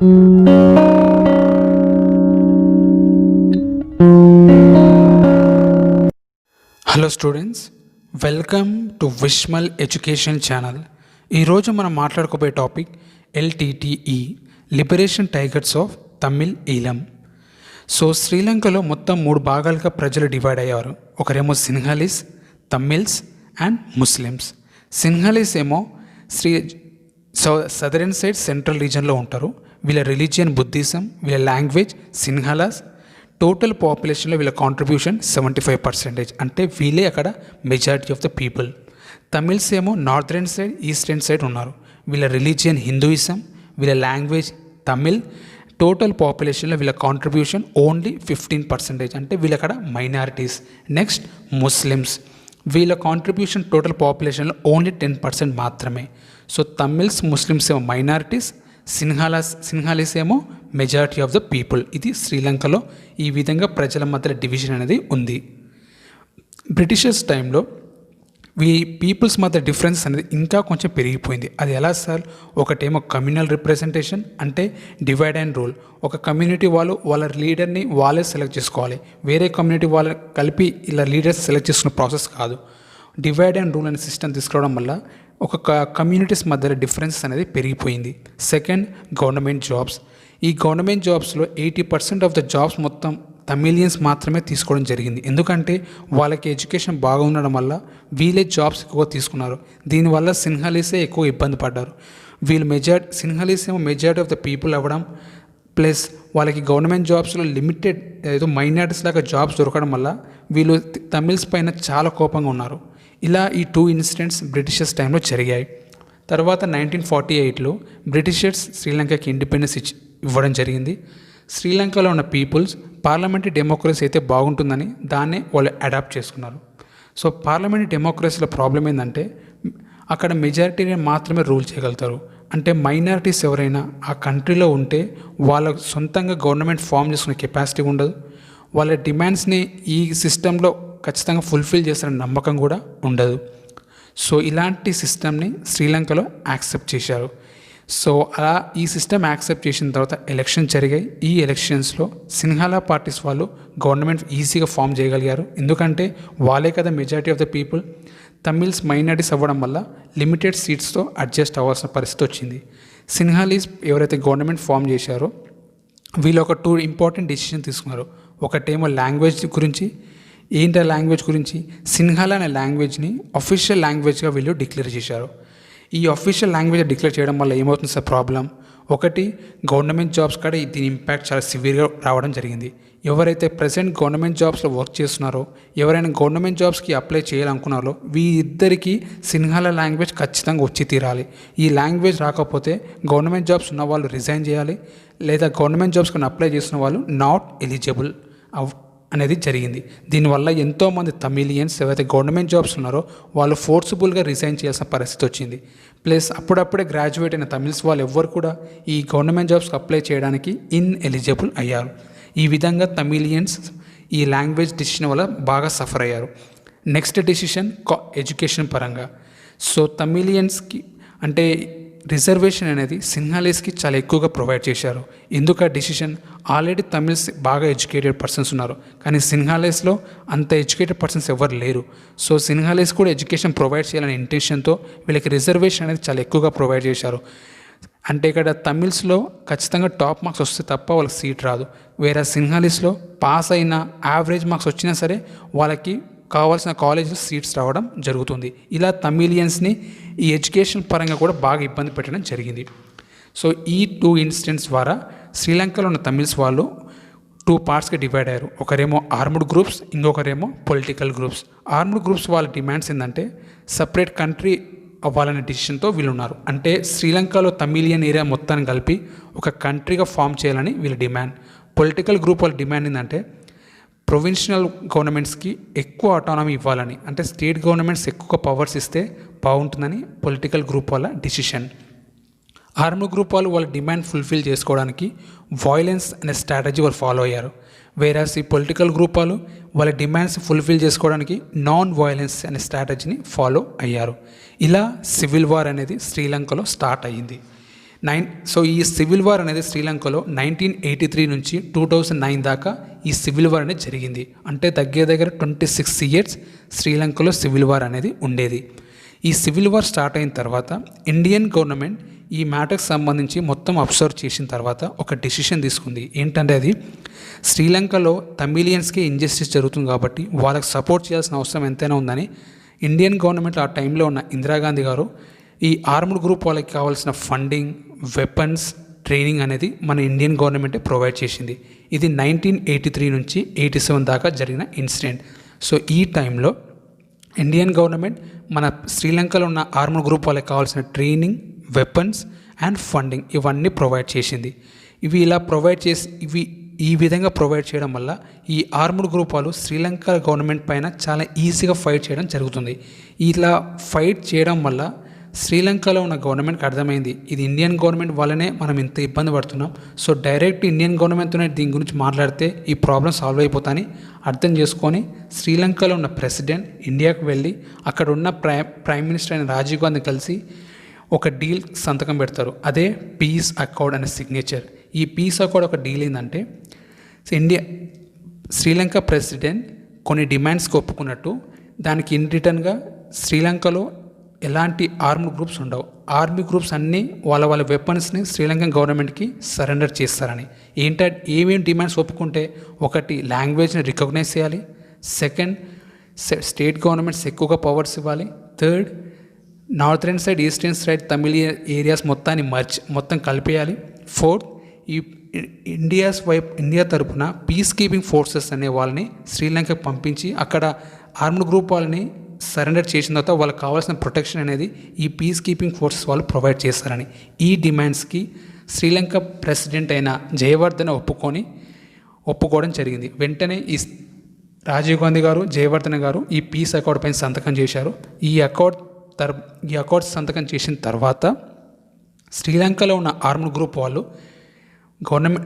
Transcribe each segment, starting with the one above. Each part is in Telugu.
Hello students, welcome to Vishmal education channel. ఈరోజు మనం మాట్లాడుకోబోయే topic LTTE, liberation tigers of Tamil Eelam. So శ్రీలంకలో మొత్తం 3 భాగాలుగా ప్రజలు డివైడ్ అయ్యారు. ఒకరేమో సింహలీస్, తమిళ్స్ అండ్ ముస్లిమ్స్. సింహలీస్ ఏమో సదరన్ సైడ్ సెంట్రల్ రీజన్లో ఉంటారు. వీళ్ళ రిలీజియన్ బుద్ధిజం, వీళ్ళ లాంగ్వేజ్ సింహలాస్. టోటల్ పాపులేషన్లో వీళ్ళ కాంట్రిబ్యూషన్ 75%, అంటే వీళ్ళే అక్కడ majority of the people. Tamils ఏమో నార్థరన్ సైడ్, ఈస్టర్న్ సైడ్ ఉన్నారు. వీళ్ళ రిలీజియన్ హిందూయిజం, వీళ్ళ లాంగ్వేజ్ తమిళ్. టోటల్ పాపులేషన్లో వీళ్ళ కాంట్రిబ్యూషన్ ఓన్లీ 15%, అంటే వీళ్ళు అక్కడ మైనారిటీస్. నెక్స్ట్ ముస్లిమ్స్, వీళ్ళ కాంట్రిబ్యూషన్ టోటల్ పాపులేషన్లో ఓన్లీ 10% మాత్రమే. సో తమిళ్స్, ముస్లిమ్స్ ఏమో మైనారిటీస్, సింహాలీస్ ఏమో మెజారిటీ ఆఫ్ ద పీపుల్. ఇది శ్రీలంకలో ఈ విధంగా ప్రజల మధ్య డివిజన్ అనేది ఉంది. బ్రిటిషర్స్ టైంలో ఈ పీపుల్స్ మధ్య డిఫరెన్స్ అనేది ఇంకా కొంచెం పెరిగిపోయింది. అది ఎలా సార్? ఒకటేమో కమ్యూనల్ రిప్రజెంటేషన్, అంటే డివైడ్ అండ్ రూల్. ఒక కమ్యూనిటీ వాళ్ళు వాళ్ళ లీడర్ని వాళ్ళే సెలెక్ట్ చేసుకోవాలి. వేరే కమ్యూనిటీ వాళ్ళు కలిపి ఇలా లీడర్స్ సెలెక్ట్ చేసుకునే ప్రాసెస్ కాదు. డివైడ్ అండ్ రూల్ అనే సిస్టమ్ తీసుకురావడం వల్ల ఒక కమ్యూనిటీస్ మధ్యలో డిఫరెన్సెస్ అనేది పెరిగిపోయింది. Second, government jobs. ఈ గవర్నమెంట్ జాబ్స్లో 80% ఆఫ్ ద జాబ్స్ మొత్తం తమిళియన్స్ మాత్రమే తీసుకోవడం జరిగింది. ఎందుకంటే వాళ్ళకి ఎడ్యుకేషన్ బాగా ఉండడం వల్ల వీళ్ళే జాబ్స్ ఎక్కువ తీసుకున్నారు. దీనివల్ల సింహలీసే ఎక్కువ ఇబ్బంది పడ్డారు. సింహలీస్ ఏమో మెజారిటీ ఆఫ్ ద పీపుల్ అవ్వడం, ప్లస్ వాళ్ళకి గవర్నమెంట్ జాబ్స్లో లిమిటెడ్ ఏదో మైనారిటీస్ లాగా జాబ్స్ దొరకడం వల్ల వీళ్ళు తమిళ్స్ పైన చాలా కోపంగా ఉన్నారు. ఇలా ఈ 2 ఇన్సిడెంట్స్ బ్రిటిషర్స్ టైంలో జరిగాయి. తర్వాత 1948లో బ్రిటిషర్స్ శ్రీలంకకి ఇండిపెండెన్స్ ఇవ్వడం జరిగింది. శ్రీలంకలో ఉన్న పీపుల్స్ పార్లమెంటరీ డెమోక్రసీ అయితే బాగుంటుందని దాన్నే వాళ్ళు అడాప్ట్ చేసుకున్నారు. సో పార్లమెంటరీ డెమోక్రసీలో ప్రాబ్లం ఏంటంటే అక్కడ మెజారిటీని మాత్రమే రూల్ చేయగలుగుతారు. అంటే మైనారిటీస్ ఎవరైనా ఆ కంట్రీలో ఉంటే వాళ్ళ సొంతంగా గవర్నమెంట్ ఫామ్ చేసుకునే కెపాసిటీ ఉండదు. వాళ్ళ డిమాండ్స్ని ఈ సిస్టంలో ఖచ్చితంగా ఫుల్ఫిల్ చేస్తారనే నమ్మకం కూడా ఉండదు. సో ఇలాంటి సిస్టమ్ని శ్రీలంకలో యాక్సెప్ట్ చేశారు. సో అలా ఈ సిస్టమ్ యాక్సెప్ట్ చేసిన తర్వాత ఎలక్షన్ జరిగాయి. ఈ ఎలక్షన్స్లో సింహాలా పార్టీస్ వాళ్ళు గవర్నమెంట్ ఈజీగా ఫామ్ చేయగలిగారు. ఎందుకంటే వాళ్ళే కదా majority of the people. Tamils minorities అవ్వడం వల్ల లిమిటెడ్ సీట్స్తో అడ్జస్ట్ అవ్వాల్సిన పరిస్థితి వచ్చింది. సింహాలీస్ ఎవరైతే గవర్నమెంట్ ఫామ్ చేశారో వీళ్ళు ఒక 2 ఇంపార్టెంట్ డెసిషన్ తీసుకున్నారు. ఒకటేమో లాంగ్వేజ్ గురించి. ఏంటి లాంగ్వేజ్ గురించి? సింహాలా అనే లాంగ్వేజ్ని అఫీషియల్ లాంగ్వేజ్గా వీళ్ళు డిక్లేర్ చేశారు. ఈ అఫీషియల్ లాంగ్వేజ్ డిక్లేర్ చేయడం వల్ల ఏమవుతుంది సార్ ప్రాబ్లం? ఒకటి, గవర్నమెంట్ జాబ్స్ కాడ దీని ఇంపాక్ట్ చాలా సివియర్గా రావడం జరిగింది. ఎవరైతే ప్రజెంట్ గవర్నమెంట్ జాబ్స్లో వర్క్ చేస్తున్నారో, ఎవరైనా గవర్నమెంట్ జాబ్స్కి అప్లై చేయాలనుకున్నారో వీరిద్దరికీ సింహాలా లాంగ్వేజ్ ఖచ్చితంగా వచ్చి తీరాలి. ఈ లాంగ్వేజ్ రాకపోతే గవర్నమెంట్ జాబ్స్ ఉన్న వాళ్ళు రిజైన్ చేయాలి, లేదా గవర్నమెంట్ జాబ్స్ కానీ అప్లై చేసిన వాళ్ళు నాట్ ఎలిజిబుల్ అనేది జరిగింది. దీనివల్ల ఎంతోమంది తమిళియన్స్ ఎవరైతే గవర్నమెంట్ జాబ్స్ ఉన్నారో వాళ్ళు ఫోర్సిబుల్గా రిజైన్ చేయాల్సిన పరిస్థితి వచ్చింది. ప్లస్ అప్పుడప్పుడే గ్రాడ్యుయేట్ అయిన తమిళ్స్ వాళ్ళు ఎవ్వరు కూడా ఈ గవర్నమెంట్ జాబ్స్కి అప్లై చేయడానికి ఇన్ఎలిజిబుల్ అయ్యారు. ఈ విధంగా తమిళియన్స్ ఈ లాంగ్వేజ్ డిసిషన్ వల్ల బాగా సఫర్ అయ్యారు. నెక్స్ట్ డిసిషన్ ఎడ్యుకేషన్ పరంగా. సో తమిళియన్స్కి అంటే రిజర్వేషన్ అనేది సింహాలీస్కి చాలా ఎక్కువగా ప్రొవైడ్ చేశారు. ఎందుకు ఆ డిసిషన్? ఆల్రెడీ తమిళ్స్ బాగా ఎడ్యుకేటెడ్ పర్సన్స్ ఉన్నారు, కానీ సింహాలీస్లో అంత ఎడ్యుకేటెడ్ పర్సన్స్ ఎవరు లేరు. సో సింహాలీస్ కూడా ఎడ్యుకేషన్ ప్రొవైడ్ చేయాలనే ఇంటెన్షన్తో వీళ్ళకి రిజర్వేషన్ అనేది చాలా ఎక్కువగా ప్రొవైడ్ చేశారు. అంటే ఇక్కడ తమిళ్స్లో ఖచ్చితంగా టాప్ మార్క్స్ వస్తే తప్ప వాళ్ళకి సీట్ రాదు. వేరే సింహాలీస్లో పాస్ అయినా యావరేజ్ మార్క్స్ వచ్చినా సరే వాళ్ళకి కావాల్సిన కాలేజెస్ సీట్స్ రావడం జరుగుతుంది. ఇలా తమిళియన్స్ని ఈ ఎడ్యుకేషన్ పరంగా కూడా బాగా ఇబ్బంది పెట్టడం జరిగింది. సో ఈ 2 ఇన్సిడెంట్స్ ద్వారా శ్రీలంకలో ఉన్న తమిళ్స్ వాళ్ళు 2 పార్ట్స్గా డివైడ్ అయ్యారు. ఒకరేమో ఆర్మ్డ్ గ్రూప్స్, ఇంకొకరేమో పొలిటికల్ గ్రూప్స్. ఆర్మ్డ్ గ్రూప్స్ వాళ్ళ డిమాండ్స్ ఏంటంటే సపరేట్ కంట్రీ అవ్వాలనే డిసిషన్తో వీళ్ళు ఉన్నారు. అంటే శ్రీలంకలో తమిళియన్ ఏరియా మొత్తాన్ని కలిపి ఒక కంట్రీగా ఫామ్ చేయాలని వీళ్ళ డిమాండ్. పొలిటికల్ గ్రూప్ వాళ్ళ డిమాండ్ ఏంటంటే ప్రొవిన్షియల్ గవర్నమెంట్స్కి ఎక్కువ ఆటానమీ ఇవ్వాలని, అంటే స్టేట్ గవర్నమెంట్స్ ఎక్కువ పవర్స్ ఇస్తే బాగుంటుందని పొలిటికల్ గ్రూప్ వాళ్ళ డిసిషన్. ఆర్మ్డ్ గ్రూప్ వాళ్ళు వాళ్ళ డిమాండ్ ఫుల్ఫిల్ చేసుకోవడానికి వాయిలెన్స్ అనే స్ట్రాటజీ వాళ్ళు ఫాలో అయ్యారు. వేరాస్ ఈ పొలిటికల్ గ్రూప్ వాళ్ళు వాళ్ళ డిమాండ్స్ ఫుల్ఫిల్ చేసుకోవడానికి నాన్ వాయిలెన్స్ అనే స్ట్రాటజీని ఫాలో అయ్యారు. ఇలా సివిల్ వార్ అనేది శ్రీలంకలో స్టార్ట్ అయ్యింది. సో ఈ సివిల్ వార్ అనేది శ్రీలంకలో 1983 నుంచి 2009 దాకా ఈ సివిల్ వార్ అనేది జరిగింది. అంటే దగ్గర 26 ఇయర్స్ శ్రీలంకలో సివిల్ వార్ అనేది ఉండేది. ఈ సివిల్ వార్ స్టార్ట్ అయిన తర్వాత ఇండియన్ గవర్నమెంట్ ఈ మ్యాటర్కి సంబంధించి మొత్తం అబ్జర్వ్ చేసిన తర్వాత ఒక డెసిషన్ తీసుకుంది. ఏంటంటే అది శ్రీలంకలో తమిళియన్స్కి ఇంజస్టిస్ జరుగుతుంది కాబట్టి వాళ్ళకి సపోర్ట్ చేయాల్సిన అవసరం ఎంతైనా ఉందని ఇండియన్ గవర్నమెంట్ ఆ టైంలో ఉన్న ఇందిరాగాంధీ గారు ఈ ఆర్మ్డ్ గ్రూప్ వాళ్ళకి కావాల్సిన ఫండింగ్, వెపన్స్, ట్రైనింగ్ అనేది మన ఇండియన్ గవర్నమెంటే ప్రొవైడ్ చేసింది. ఇది 1983 నుంచి 87 దాకా జరిగిన ఇన్సిడెంట్. సో ఈ టైంలో ఇండియన్ గవర్నమెంట్ మన శ్రీలంకలో ఉన్న ఆర్మ్డ్ గ్రూప్ వాళ్ళకి కావాల్సిన ట్రైనింగ్, వెపన్స్ అండ్ ఫండింగ్ ఇవన్నీ ప్రొవైడ్ చేసింది. ఇవి ఈ విధంగా ప్రొవైడ్ చేయడం వల్ల ఈ ఆర్మ్డ్ గ్రూప్ వాళ్ళు శ్రీలంక గవర్నమెంట్ పైన చాలా ఈజీగా ఫైట్ చేయడం జరుగుతుంది. ఇలా ఫైట్ చేయడం వల్ల శ్రీలంకలో ఉన్న గవర్నమెంట్కి అర్థమైంది ఇది ఇండియన్ గవర్నమెంట్ వల్లనే మనం ఇంత ఇబ్బంది పడుతున్నాం. సో డైరెక్ట్ ఇండియన్ గవర్నమెంట్తోనే దీని గురించి మాట్లాడితే ఈ ప్రాబ్లం సాల్వ్ అయిపోతాయని అర్థం చేసుకొని శ్రీలంకలో ఉన్న ప్రెసిడెంట్ ఇండియాకు వెళ్ళి అక్కడ ఉన్న ప్రైమ్ మినిస్టర్ అయిన రాజీవ్ గాంధీ కలిసి ఒక డీల్ సంతకం పెడతారు. అదే పీస్ అకార్డ్ అనే సిగ్నేచర్. ఈ పీస్ అకార్డ్ ఒక డీల్ ఏంటంటే శ్రీలంక ప్రెసిడెంట్ కొన్ని డిమాండ్స్కి ఒప్పుకున్నట్టు దానికి ఇన్ రిటర్న్గా శ్రీలంకలో ఎలాంటి ఆర్మ్డ్ గ్రూప్స్ ఉండవు. ఆర్మీ గ్రూప్స్ అన్నీ వాళ్ళ వెపన్స్ని శ్రీలంకన్ గవర్నమెంట్కి సరెండర్ చేస్తారని. ఏమేమి డిమాండ్స్ ఒప్పుకుంటే, ఒకటి లాంగ్వేజ్ని రికగ్నైజ్ చేయాలి, సెకండ్ స్టేట్ గవర్నమెంట్స్ ఎక్కువగా పవర్స్ ఇవ్వాలి, third northern side, eastern side Tamil areas మొత్తం కలిపేయాలి, ఫోర్త్ ఈ ఇండియా తరపున పీస్ కీపింగ్ ఫోర్సెస్ అనే వాళ్ళని శ్రీలంకకు పంపించి అక్కడ ఆర్మ్డ్ గ్రూప్ వాళ్ళని సరెండర్ చేసిన తర్వాత వాళ్ళకి కావాల్సిన ప్రొటెక్షన్ అనేది ఈ పీస్ కీపింగ్ ఫోర్సెస్ వాళ్ళు ప్రొవైడ్ చేస్తారని. ఈ డిమాండ్స్కి శ్రీలంక ప్రెసిడెంట్ అయిన జయవర్ధన ఒప్పుకోవడం జరిగింది. వెంటనే ఈ రాజీవ్ గాంధీ గారు, జయవర్ధన గారు ఈ పీస్ అకార్డ్ పైన సంతకం చేశారు. ఈ అకార్డ్ సంతకం చేసిన తర్వాత శ్రీలంకలో ఉన్న ఆర్మ్డ్ గ్రూప్ వాళ్ళు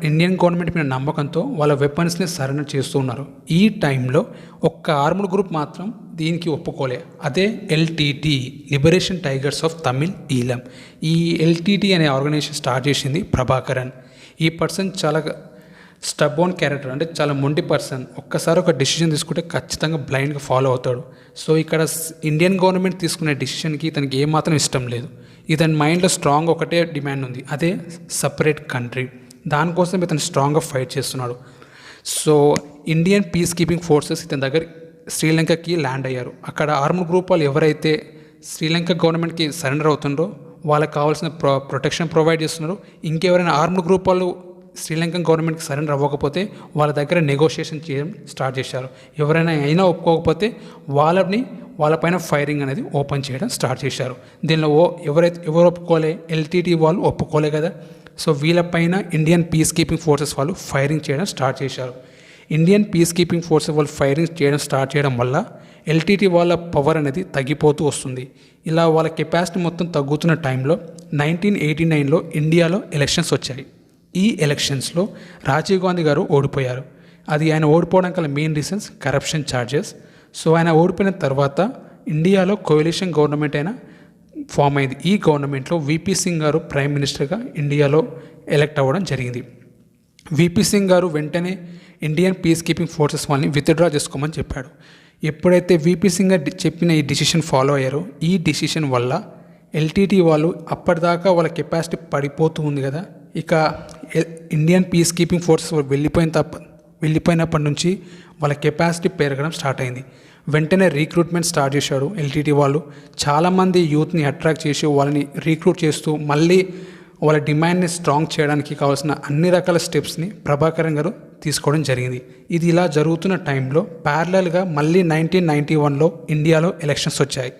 ఇండియన్ గవర్నమెంట్ మీద నమ్మకంతో వాళ్ళ వెపన్స్ని సరెండర్ చేస్తూ ఉన్నారు. ఈ టైంలో ఒక్క ఆర్మ్డ్ గ్రూప్ మాత్రం దీనికి ఒప్పుకోలే. అదే LTTE, liberation tigers of Tamil Eelam. ఈ ఎల్టీటీ అనే ఆర్గనైజేషన్ స్టార్ట్ చేసింది ప్రభాకరన్. ఈ పర్సన్ చాలా స్టబోన్ క్యారెక్టర్, అంటే చాలా మొండి పర్సన్. ఒక్కసారి ఒక డెసిషన్ తీసుకుంటే ఖచ్చితంగా బ్లైండ్గా ఫాలో అవుతాడు. సో ఇక్కడ ఇండియన్ గవర్నమెంట్ తీసుకునే డెసిషన్కి తనకి ఏమాత్రం ఇష్టం లేదు. ఇతని మైండ్లో స్ట్రాంగ్ ఒకటే డిమాండ్ ఉంది, అదే సపరేట్ కంట్రీ. దానికోసం ఇతను స్ట్రాంగ్గా ఫైట్ చేస్తున్నాడు. So Indian peace keeping forces ఇతని దగ్గర శ్రీలంకకి ల్యాండ్ అయ్యారు. అక్కడ ఆర్మ్డ్ గ్రూప్ వాళ్ళు ఎవరైతే శ్రీలంక గవర్నమెంట్కి సరెండర్ అవుతుండ్రో వాళ్ళకి కావాల్సిన ప్రొటెక్షన్ ప్రొవైడ్ చేస్తున్నారు. ఇంకెవరైనా ఆర్మ్డ్ గ్రూప్ వాళ్ళు శ్రీలంకన్ గవర్నమెంట్కి సరెండర్ అవ్వకపోతే వాళ్ళ దగ్గర నెగోషియేషన్ చేయడం స్టార్ట్ చేశారు. ఎవరైనా అయినా ఒప్పుకోకపోతే వాళ్ళపైన ఫైరింగ్ అనేది ఓపెన్ చేయడం స్టార్ట్ చేశారు. దీనిలో ఎవరు ఒప్పుకోలే, ఎల్టీటీ వాళ్ళు ఒప్పుకోలే కదా. సో వీళ్ళపైన ఇండియన్ పీస్ కీపింగ్ ఫోర్సెస్ వాళ్ళు ఫైరింగ్ చేయడం స్టార్ట్ చేశారు. ఇండియన్ పీస్ కీపింగ్ ఫోర్సెస్ వాళ్ళు ఫైరింగ్ చేయడం స్టార్ట్ చేయడం వల్ల ఎల్టీటీ వాళ్ళ పవర్ అనేది తగ్గిపోతూ వస్తుంది. ఇలా వాళ్ళ కెపాసిటీ మొత్తం తగ్గుతున్న టైంలో 1989లో ఇండియాలో ఎలక్షన్స్ వచ్చాయి. ఈ ఎలక్షన్స్లో రాజీవ్ గాంధీ గారు ఓడిపోయారు. ఆయన ఓడిపోవడం గల main reasons corruption charges. So ఆయన ఓడిపోయిన తర్వాత ఇండియాలో కోalition గవర్నమెంట్ అయినా ఫామ్ అయింది. ఈ గవర్నమెంట్లో విపి సింగ్ గారు ప్రైమ్ మినిస్టర్గా ఇండియాలో ఎలక్ట్ అవ్వడం జరిగింది. విపి సింగ్ గారు వెంటనే ఇండియన్ పీస్ కీపింగ్ ఫోర్సెస్ వాళ్ళని విత్డ్రా చేసుకోమని చెప్పాడు. ఎప్పుడైతే విపి సింగ్ గారు చెప్పిన ఈ డిసిషన్ ఫాలో అయ్యారో, ఈ డిసిషన్ వల్ల ఎల్టీటీ వాళ్ళు అప్పటిదాకా వాళ్ళ కెపాసిటీ పడిపోతూ ఉంది కదా, ఇక ఇండియన్ పీస్ కీపింగ్ ఫోర్సెస్ వెళ్ళిపోయినప్పటి నుంచి వాళ్ళ కెపాసిటీ పెరగడం స్టార్ట్ అయింది. వెంటనే రిక్రూట్మెంట్ స్టార్ట్ చేశాడు ఎల్టీటీ వాళ్ళు. చాలామంది యూత్ని అట్రాక్ట్ చేసి వాళ్ళని రిక్రూట్ చేస్తూ మళ్ళీ వాళ్ళ డిమాండ్ని స్ట్రాంగ్ చేయడానికి కావాల్సిన అన్ని రకాల స్టెప్స్ని ప్రభాకరన్ గారు తీసుకోవడం జరిగింది. ఇది ఇలా జరుగుతున్న టైంలో ప్యారలల్గా మళ్ళీ 1991లో ఇండియాలో ఎలక్షన్స్ వచ్చాయి.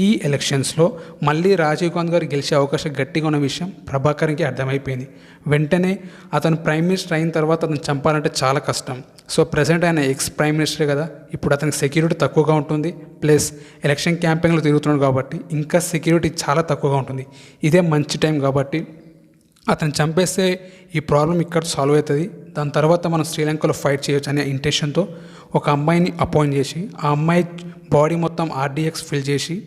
ఈ ఎలక్షన్స్లో మళ్ళీ రాజీవ్ గాంధీ గారు గెలిచే అవకాశం గట్టిగా ఉన్న విషయం ప్రభాకరన్కి అర్థమైపోయింది. వెంటనే అతను ప్రైమ్ మినిస్టర్ అయిన తర్వాత అతను చంపాలంటే చాలా కష్టం. సో ప్రెసెంట్ ఆయన ఎక్స్ ప్రైమ్ మినిస్టర్ కదా, ఇప్పుడు అతనికి సెక్యూరిటీ తక్కువగా ఉంటుంది. ప్లస్ ఎలక్షన్ క్యాంపెయిన్లో తిరుగుతున్నాడు కాబట్టి ఇంకా సెక్యూరిటీ చాలా తక్కువగా ఉంటుంది. ఇదే మంచి టైం కాబట్టి అతను చంపేస్తే ఈ ప్రాబ్లం ఇక్కడ సాల్వ్ అవుతుంది. దాని తర్వాత మనం శ్రీలంకలో ఫైట్ చేయొచ్చు అనే ఇంటెన్షన్తో ఒక అమ్మాయిని అపాయింట్ చేసి ఆ అమ్మాయి బాడీ మొత్తం RDX ఫిల్ చేసి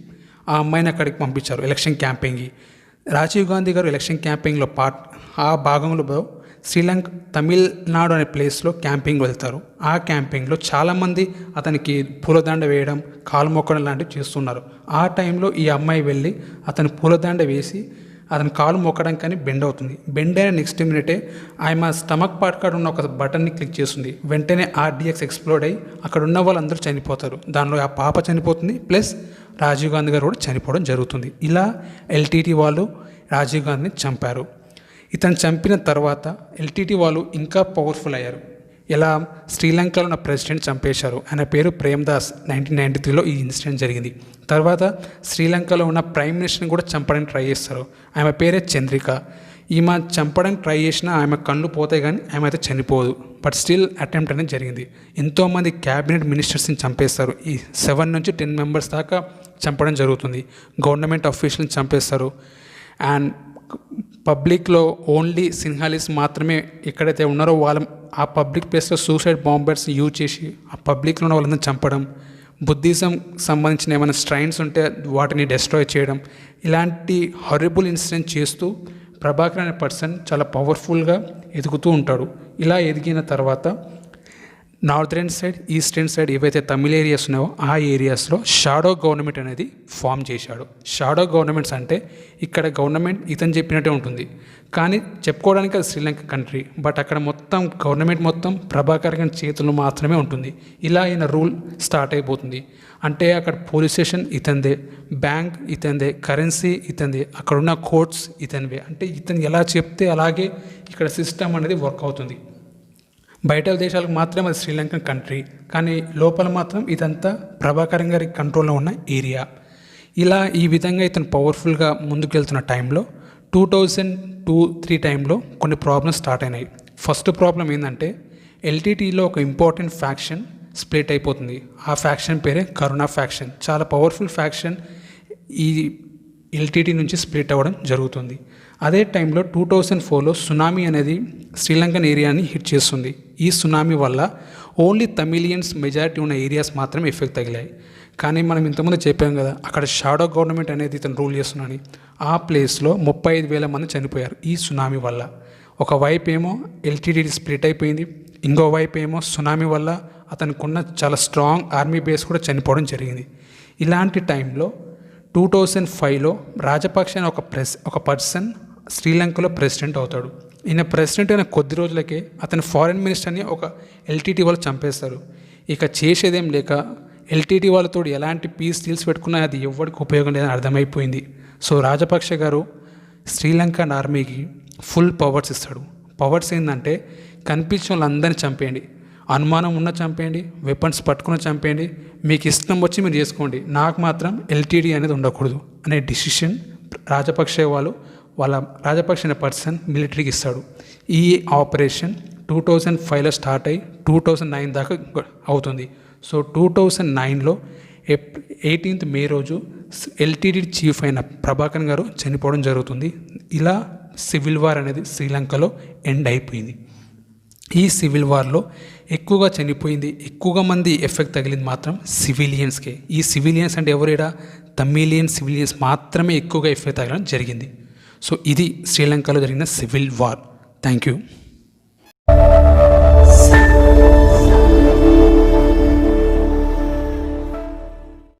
ఆ అమ్మాయిని అక్కడికి పంపించారు ఎలక్షన్ క్యాంపెయిన్కి. రాజీవ్ గాంధీ గారు ఎలక్షన్ క్యాంపెయిన్లో ఆ భాగంలో శ్రీలంక తమిళనాడు అనే ప్లేస్లో క్యాంపింగ్ వెళ్తారు. ఆ క్యాంపింగ్లో చాలామంది అతనికి పూలదండ వేయడం, కాలు మొక్కడం లాంటివి చేస్తున్నారు. ఆ టైంలో ఈ అమ్మాయి వెళ్ళి అతని పూలదండ వేసి అతని కాలు మొక్కడం కానీ బెండ్ అవుతుంది. బెండ్ అయిన నెక్స్ట్ మినిటే ఆమె స్టమక్ పార్ట్ కాడ ఉన్న ఒక బటన్ని క్లిక్ చేస్తుంది. వెంటనే ఆర్డిఎక్స్ ఎక్స్ప్లోడ్ అయ్యి అక్కడ ఉన్న వాళ్ళందరూ చనిపోతారు. దానిలో ఆ పాప చనిపోతుంది, ప్లస్ రాజీవ్ గాంధీ గారు కూడా చనిపోవడం జరుగుతుంది. ఇలా ఎల్టీటీ వాళ్ళు రాజీవ్ గాంధీని చంపారు. ఇతను చంపిన తర్వాత ఎల్టీటీ వాళ్ళు ఇంకా పవర్ఫుల్ అయ్యారు. ఇలా శ్రీలంకలో ఉన్న ప్రెసిడెంట్ చంపేశారు. ఆయన పేరు ప్రేమ్దాస్. 1993లో ఈ ఇన్సిడెంట్ జరిగింది. తర్వాత శ్రీలంకలో ఉన్న ప్రైమ్ మినిస్టర్ని కూడా చంపడానికి ట్రై చేస్తారు. ఆమె పేరే చంద్రిక. ఈమె చంపడానికి ట్రై చేసినా ఆమె కళ్ళు పోతాయి కానీ ఆమె అయితే చనిపోదు. బట్ స్టిల్ అటెంప్ట్ అనేది జరిగింది. ఎంతోమంది క్యాబినెట్ మినిస్టర్స్ని చంపేస్తారు. ఈ 7 నుంచి 10 మెంబర్స్ దాకా చంపడం జరుగుతుంది. గవర్నమెంట్ ఆఫీషియల్ని చంపేస్తారు. అండ్ పబ్లిక్లో ఓన్లీ సింహాలీస్ మాత్రమే ఎక్కడైతే ఉన్నారో వాళ్ళ ఆ పబ్లిక్ ప్లేస్లో సూసైడ్ బాంబర్స్ యూజ్ చేసి ఆ పబ్లిక్లో ఉన్న వాళ్ళని చంపడం, బుద్ధిజం సంబంధించిన ఏమైనా స్ట్రైన్స్ ఉంటే వాటిని డెస్ట్రాయ్ చేయడం, ఇలాంటి హారబుల్ ఇన్సిడెంట్ చేస్తూ ప్రభాకర్ అనే పర్సన్ చాలా పవర్ఫుల్గా ఎదుగుతూ ఉంటాడు. ఇలా ఎదిగిన తర్వాత నార్థరన్ సైడ్, ఈస్టర్న్ సైడ్ ఏవైతే తమిళ ఏరియాస్ ఉన్నాయో ఆ ఏరియాస్లో షాడో గవర్నమెంట్ అనేది ఫామ్ చేశాడు. షాడో గవర్నమెంట్స్ అంటే ఇక్కడ గవర్నమెంట్ ఇతను చెప్పినట్టే ఉంటుంది, కానీ చెప్పుకోవడానికి అది శ్రీలంక కంట్రీ, బట్ అక్కడ మొత్తం గవర్నమెంట్ మొత్తం ప్రభాకర్ గారి చేతుల్లో మాత్రమే ఉంటుంది. ఇలా ఈయన రూల్ స్టార్ట్ అయిపోతుంది. అంటే అక్కడ పోలీస్ స్టేషన్ ఇతందే, బ్యాంక్ ఇతందే, కరెన్సీ ఇతందే, అక్కడున్న కోర్ట్స్ ఇతనివే. అంటే ఇతను ఎలా చెప్తే అలాగే ఇక్కడ సిస్టమ్ అనేది వర్క్ అవుతుంది. బయట దేశాలకు మాత్రమే అది శ్రీలంకన్ కంట్రీ, కానీ లోపల మాత్రం ఇదంతా ప్రభాకర్ గారి కంట్రోల్లో ఉన్న ఏరియా. ఇలా ఈ విధంగా ఇతను పవర్ఫుల్గా ముందుకెళ్తున్న టైంలో 2002-3 టైంలో కొన్ని ప్రాబ్లమ్స్ స్టార్ట్ అయినాయి. ఫస్ట్ ప్రాబ్లం ఏంటంటే ఎల్టీటీలో ఒక ఇంపార్టెంట్ ఫ్యాక్షన్ స్ప్లిట్ అయిపోతుంది. ఆ ఫ్యాక్షన్ పేరే కరుణ ఫ్యాక్షన్. చాలా పవర్ఫుల్ ఫ్యాక్షన్ ఈ ఎల్టీటీ నుంచి స్ప్లిట్ అవ్వడం జరుగుతుంది. అదే టైంలో 2004లో సునామీ అనేది శ్రీలంకన్ ఏరియాని హిట్ చేస్తుంది. ఈ సునామీ వల్ల ఓన్లీ తమిళియన్స్ మెజారిటీ ఉన్న ఏరియాస్ మాత్రమే ఎఫెక్ట్ తగిలాయి. కానీ మనం ఇంతకుముందు చెప్పాం కదా, అక్కడ షాడో గవర్నమెంట్ అనేది ఇతను రూల్ చేస్తున్నాడని. ఆ ప్లేస్లో 35,000 మంది చనిపోయారు ఈ సునామీ వల్ల. ఒకవైపు ఏమో ఎల్టీటీ స్ప్లిట్ అయిపోయింది, ఇంకో వైపు ఏమో సునామీ వల్ల అతనికి ఉన్న చాలా స్ట్రాంగ్ ఆర్మీ బేస్ కూడా చనిపోవడం జరిగింది. ఇలాంటి టైంలో 2005లో రాజపక్ష అనే ఒక పర్సన్ శ్రీలంకలో ప్రెసిడెంట్ అవుతాడు. ఈయన ప్రెసిడెంట్ అయిన కొద్ది రోజులకే అతని ఫారిన్ మినిస్టర్ని ఒక ఎల్టీటీ వాళ్ళు చంపేస్తారు. ఇక చేసేదేం లేక ఎల్టీటీ వాళ్ళతో ఎలాంటి పీస్ డీల్స్ పెట్టుకున్నా అది ఎవరికి ఉపయోగం లేదని అర్థమైపోయింది. సో రాజపక్ష గారు శ్రీలంకన్ ఆర్మీకి ఫుల్ పవర్స్ ఇస్తాడు. పవర్స్ ఏంటంటే కనిపించిన వాళ్ళందరినీ చంపేయండి, అనుమానం ఉన్న చంపేయండి, వెపన్స్ పట్టుకుని చంపేయండి, మీకు ఇష్టం వచ్చి మీరు చేసుకోండి, నాకు మాత్రం ఎల్టీడీ అనేది ఉండకూడదు అనే డిసిషన్ రాజపక్ష అనే పర్సన్ మిలిటరీకి ఇస్తాడు. ఈ ఆపరేషన్ 2005లో స్టార్ట్ అయ్యి 2009 దాకా అవుతుంది. సో 2009లో 18th మే రోజు ఎల్టీడీ చీఫ్ అయిన ప్రభాకర్ గారు చనిపోవడం జరుగుతుంది. ఇలా సివిల్ వార్ అనేది శ్రీలంకలో ఎండ్ అయిపోయింది. ఈ సివిల్ వార్లో ఎక్కువగా చనిపోయింది, ఎక్కువగా మంది ఎఫెక్ట్ తగిలింది మాత్రం సివిలియన్స్కే. ఈ సివిలియన్స్ అంటే ఎవరైనా తమిళియన్ సివిలియన్స్ మాత్రమే ఎక్కువగా ఎఫెక్ట్ తగలడం జరిగింది. సో ఇది శ్రీలంకలో జరిగిన సివిల్ వార్. Thank you.